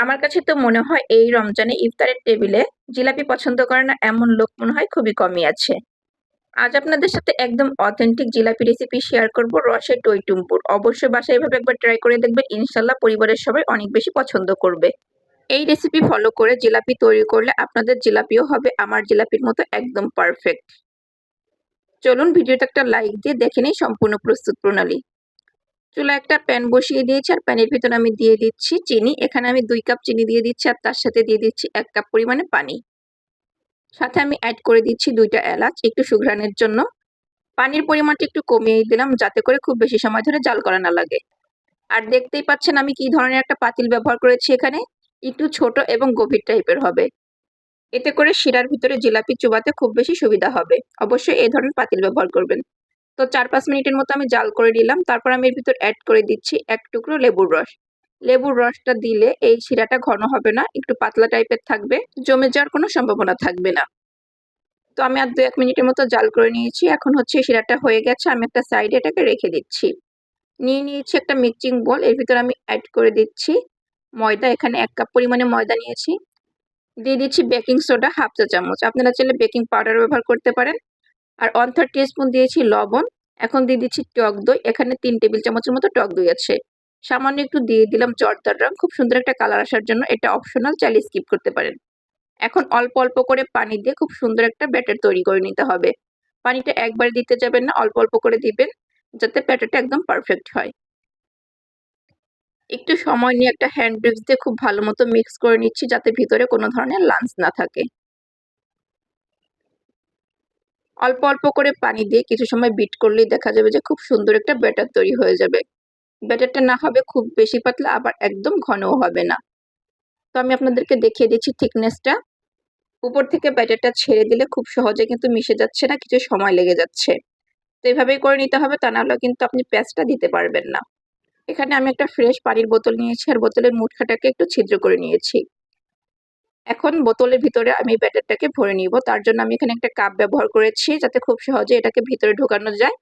আমার কাছে তো মনে হয় এই রমজানে ইফতারের টেবিলে জিলাপি পছন্দ করে না এমন লোক মনে হয় খুবই কমই আছে। আজ আপনাদের সাথে একদম অথেন্টিক জিলাপি রেসিপি শেয়ার করব রসে টইটুম্পুর। অবশ্যই বাসায় এভাবে একবার ট্রাই করে দেখবেন, ইনশাল্লাহ পরিবারের সবাই অনেক বেশি পছন্দ করবে। এই রেসিপি ফলো করে জিলাপি তৈরি করলে আপনাদের জিলাপিও হবে আমার জিলাপির মতো একদম পারফেক্ট। চলুন ভিডিওতে একটা লাইক দিয়ে দেখে নিই সম্পূর্ণ প্রস্তুত প্রণালী। চুলায় একটা প্যান বসিয়ে দিয়েছি আর প্যানের ভিতরে আমি দিয়ে দিচ্ছি চিনি। এখানে আমি 2 কাপ চিনি দিয়ে দিচ্ছি আর তার সাথে দিয়ে দিচ্ছি 1 কাপ পরিমাণে পানি। সাথে আমি অ্যাড করে দিচ্ছি 2টা এলাচ একটু সুঘ্রাণের জন্য। পানির পরিমাণটা একটু কমিয়ে দিলাম যাতে করে খুব বেশি সময় ধরে জাল করা না লাগে। আর দেখতেই পাচ্ছেন আমি কি ধরনের একটা পাতিল ব্যবহার করেছি এখানে, একটু ছোট এবং গভীর টাইপের হবে। এতে করে শিরার ভিতরে জিলাপি চুবাতে খুব বেশি সুবিধা হবে। অবশ্যই এই ধরনের পাতিল ব্যবহার করবেন। তো 4-5 মিনিটের মতো আমি জাল করে নিলাম। তারপর আমি এর ভিতর অ্যাড করে দিচ্ছি 1 টুকরো লেবুর রস। লেবুর রসটা দিলে এই শিরাটা ঘন হবে না, একটু পাতলা টাইপের থাকবে, জমে যাওয়ার কোনো সম্ভাবনা থাকবে না। তো আমি আর 2-1 মিনিটের মতো জাল করে নিয়েছি। এখন হচ্ছে শিরাটা হয়ে গেছে, আমি একটা সাইডে এটাকে রেখে দিচ্ছি। নিয়ে নিয়েছি একটা মিক্সিং বোল, এর ভিতর আমি অ্যাড করে দিচ্ছি ময়দা। এখানে 1 কাপ পরিমাণে ময়দা নিয়েছি। দিয়ে দিচ্ছি বেকিং সোডা 1/2 চা চামচ, আপনারা চাইলে বেকিং পাউডার ব্যবহার করতে পারেন। আর 1/3 টিস্পুন দিয়েছি লবণ। এখন দিয়ে দিচ্ছি টক দই, এখানে 3 টেবিল চামচের মতো টক দই আছে। সামান্য একটু দিয়ে দিলাম জর্দার রং, খুব সুন্দর একটা কালার আসার জন্য, এটা অপশনাল, চাইলে স্কিপ করতে পারেন। এখন অল্প অল্প করে পানি দিয়ে খুব সুন্দর একটা ব্যাটার তৈরি করে নিতে হবে। পানিটা একবারে দিতে যাবেন না, অল্প অল্প করে দিবেন যাতে ব্যাটারটা একদম পারফেক্ট হয়। একটু সময় নিয়ে একটা হ্যান্ড উইক্স দিয়ে খুব ভালো মতো মিক্স করে নিচ্ছি যাতে ভিতরে কোনো ধরনের লাম্পস না থাকে। অল্প অল্প করে পানি দিয়ে কিছু সময় বিট করলেই দেখা যাবে যে খুব সুন্দর একটা ব্যাটার তৈরি হয়ে যাবে। ব্যাটারটা না হবে খুব বেশি পাতলা, আবার একদম ঘনও হবে না। তো আমি আপনাদেরকে দেখিয়ে দিচ্ছি থিকনেসটা। উপর থেকে ব্যাটারটা ছেড়ে দিলে খুব সহজে কিন্তু মিশে যাচ্ছে না, কিছু সময় লেগে যাচ্ছে। তো এইভাবেই করে নিতে হবে, তা না হলে কিন্তু আপনি প্যাঁচটা দিতে পারবেন না। এখানে আমি একটা ফ্রেশ পানির বোতল নিয়েছি আর বোতলের মুখটাকে একটু ছিদ্র করে নিয়েছি। এখন বোতলের ভিতরে আমি ব্যাটারটাকে ভরে নিব। তার জন্য আমি এখানে একটা কাপ ব্যবহার করেছি যাতে খুব সহজে এটাকে ভিতরে ঢোকানো যায়।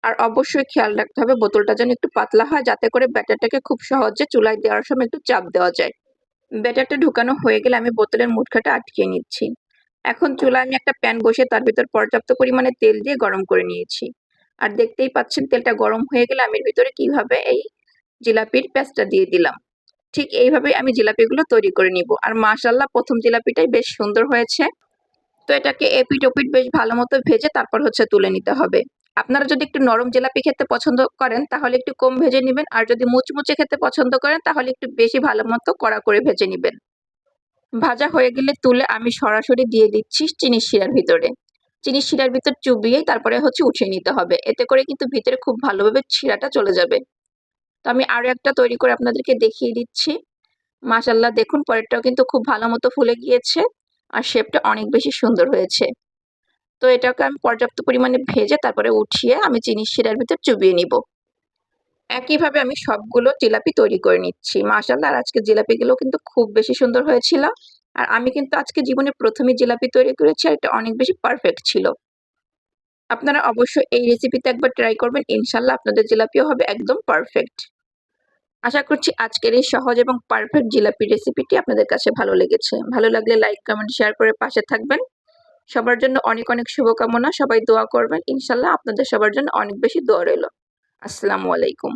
আর অবশ্যই খেয়াল রাখতে হবে বোতলটা যেন একটু পাতলা হয় যাতে করে ব্যাটারটাকে খুব সহজে চুলায় দেওয়ার সময় একটু চাপ দেওয়া যায়। ব্যাটারটা ঢুকানো হয়ে গেলে আমি বোতলের মুখটা আটকিয়ে নিচ্ছি। এখন চুলায় আমি একটা প্যান বসিয়ে তার ভিতর পর্যাপ্ত পরিমাণে তেল দিয়ে গরম করে নিয়েছি। আর দেখতেই পাচ্ছেন তেলটা গরম হয়ে গেলে আমি এর ভিতরে কিভাবে এই জিলাপির প্যাঁচটা দিয়ে দিলাম। ঠিক এইভাবেই আমি জিলাপিগুলো তৈরি করে নিব। আর মাশাআল্লাহ প্রথম জিলাপিটাই বেশ সুন্দর হয়েছে। তো এটাকে এপিঠ ওপিঠ বেশ ভালো মতো ভেজে তারপর হচ্ছে তুলে নিতে হবে। আপনারা যদি একটু নরম জিলাপি খেতে পছন্দ করেন তাহলে একটু কম ভেজে নিবেন, আর যদি মুচমুচে খেতে পছন্দ করেন তাহলে একটু বেশি ভালো মতো কড়া করে ভেজে নিবেন। ভাজা হয়ে গেলে তুলে আমি সরাসরি দিয়ে দিচ্ছি চিনির শিরার ভিতরে। চিনির শিরার ভিতর চুবিয়ে তারপরে হচ্ছে উঠিয়ে নিতে হবে, এতে করে কিন্তু ভিতরে খুব ভালোভাবে শিরাটা চলে যাবে। তো আমি আরো একটা তৈরি করে আপনাদেরকে দেখিয়ে দিচ্ছি। মাশাআল্লাহ দেখুন পরেরটাও কিন্তু খুব ভালো মতো ফুলে গিয়েছে আর শেপটা অনেক বেশি সুন্দর হয়েছে। তো এটাকে আমি পর্যাপ্ত পরিমাণে ভেজে তারপরে উঠিয়ে আমি চিনির শিরার ভিতর চুবিয়ে নিব। একইভাবে আমি সবগুলো জিলাপি তৈরি করে নিচ্ছি। মাশাআল্লাহ আর আজকে জিলাপিগুলো কিন্তু খুব বেশি সুন্দর হয়েছিল। আর আমি কিন্তু আজকে জীবনে প্রথমই জিলাপি তৈরি করেছি আর এটা অনেক বেশি পারফেক্ট ছিল। আপনারা অবশ্যই এই রেসিপিতে একবার ট্রাই করবেন, ইনশাআল্লাহ আপনাদের জিলাপিও হবে একদম পারফেক্ট। আশা করছি আজকের এই সহজ এবং পারফেক্ট জিলাপি রেসিপিটি আপনাদের কাছে ভালো লেগেছে। ভালো লাগলে লাইক, কমেন্ট, শেয়ার করে পাশে থাকবেন। সবার জন্য অনেক অনেক শুভকামনা। সবাই দোয়া করবেন। ইনশাআল্লাহ আপনাদের সবার জন্য অনেক বেশি দোয়া রইল। আসসালামু আলাইকুম।